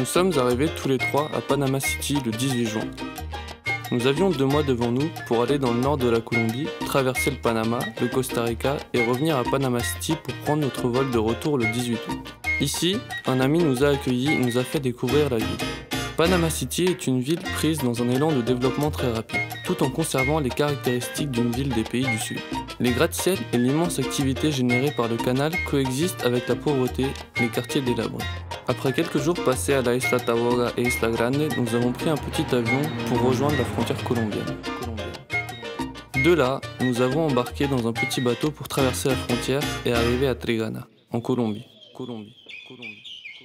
Nous sommes arrivés tous les trois à Panama City le 18 juin. Nous avions 2 mois devant nous pour aller dans le nord de la Colombie, traverser le Panama, le Costa Rica et revenir à Panama City pour prendre notre vol de retour le 18 août. Ici, un ami nous a accueillis et nous a fait découvrir la ville. Panama City est une ville prise dans un élan de développement très rapide, tout en conservant les caractéristiques d'une ville des pays du Sud. Les gratte-ciel et l'immense activité générée par le canal coexistent avec la pauvreté, les quartiers délabrés. Après quelques jours passés à la Isla Taboga et Isla Grande, nous avons pris un petit avion pour rejoindre la frontière colombienne. De là, nous avons embarqué dans un petit bateau pour traverser la frontière et arriver à Trigana, en Colombie.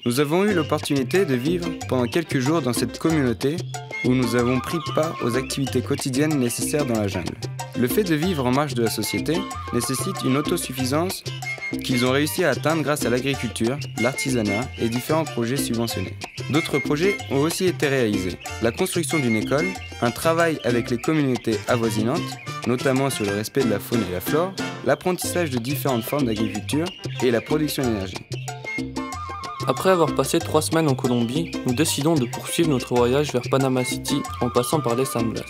Nous avons eu l'opportunité de vivre pendant quelques jours dans cette communauté où nous avons pris part aux activités quotidiennes nécessaires dans la jungle. Le fait de vivre en marge de la société nécessite une autosuffisance qu'ils ont réussi à atteindre grâce à l'agriculture, l'artisanat et différents projets subventionnés. D'autres projets ont aussi été réalisés. La construction d'une école, un travail avec les communautés avoisinantes, notamment sur le respect de la faune et la flore, l'apprentissage de différentes formes d'agriculture et la production d'énergie. Après avoir passé 3 semaines en Colombie, nous décidons de poursuivre notre voyage vers Panama City en passant par les San Blas.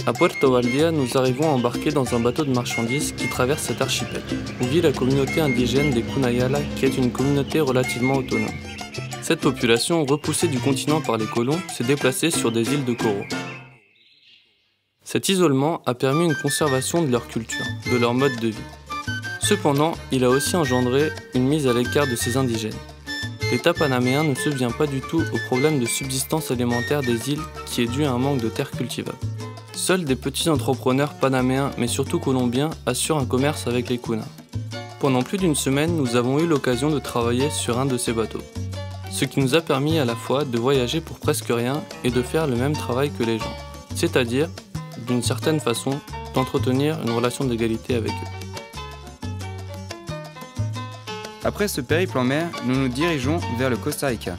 À Puerto Valdía, nous arrivons à embarquer dans un bateau de marchandises qui traverse cet archipel, où vit la communauté indigène des Cunayala, qui est une communauté relativement autonome. Cette population, repoussée du continent par les colons, s'est déplacée sur des îles de coraux. Cet isolement a permis une conservation de leur culture, de leur mode de vie. Cependant, il a aussi engendré une mise à l'écart de ces indigènes. L'État panaméen ne se vient pas du tout au problème de subsistance alimentaire des îles qui est dû à un manque de terres cultivables. Seuls des petits entrepreneurs panaméens, mais surtout colombiens, assurent un commerce avec les Kunas. Pendant plus d'une semaine, nous avons eu l'occasion de travailler sur un de ces bateaux. Ce qui nous a permis à la fois de voyager pour presque rien et de faire le même travail que les gens. C'est-à-dire, d'une certaine façon, d'entretenir une relation d'égalité avec eux. Après ce périple en mer, nous nous dirigeons vers le Costa Rica.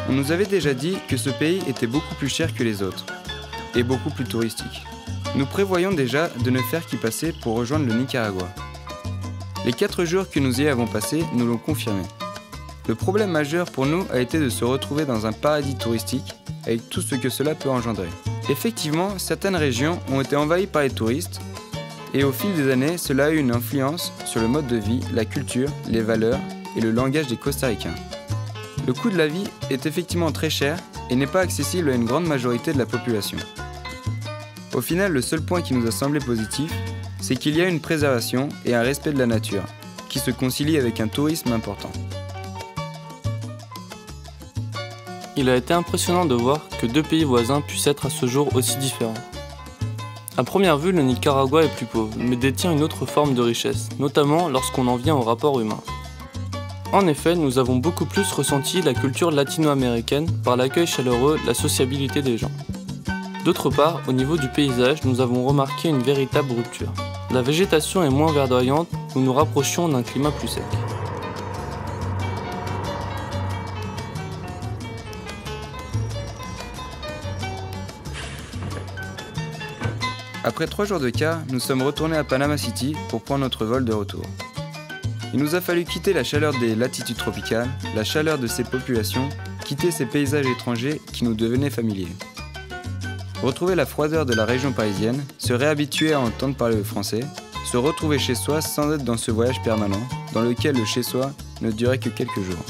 On nous avait déjà dit que ce pays était beaucoup plus cher que les autres et beaucoup plus touristique. Nous prévoyons déjà de ne faire qu'y passer pour rejoindre le Nicaragua. Les 4 jours que nous y avons passés nous l'ont confirmé. Le problème majeur pour nous a été de se retrouver dans un paradis touristique avec tout ce que cela peut engendrer. Effectivement, certaines régions ont été envahies par les touristes et au fil des années, cela a eu une influence sur le mode de vie, la culture, les valeurs et le langage des Costaricains. Le coût de la vie est effectivement très cher et n'est pas accessible à une grande majorité de la population. Au final, le seul point qui nous a semblé positif, c'est qu'il y a une préservation et un respect de la nature, qui se concilie avec un tourisme important. Il a été impressionnant de voir que 2 pays voisins puissent être à ce jour aussi différents. À première vue, le Nicaragua est plus pauvre, mais détient une autre forme de richesse, notamment lorsqu'on en vient au rapport humain. En effet, nous avons beaucoup plus ressenti la culture latino-américaine par l'accueil chaleureux, la sociabilité des gens. D'autre part, au niveau du paysage, nous avons remarqué une véritable rupture. La végétation est moins verdoyante, nous nous rapprochions d'un climat plus sec. Après 3 jours de quart, nous sommes retournés à Panama City pour prendre notre vol de retour. Il nous a fallu quitter la chaleur des latitudes tropicales, la chaleur de ces populations, quitter ces paysages étrangers qui nous devenaient familiers. Retrouver la froideur de la région parisienne, se réhabituer à entendre parler le français, se retrouver chez soi sans être dans ce voyage permanent, dans lequel le chez-soi ne durait que quelques jours.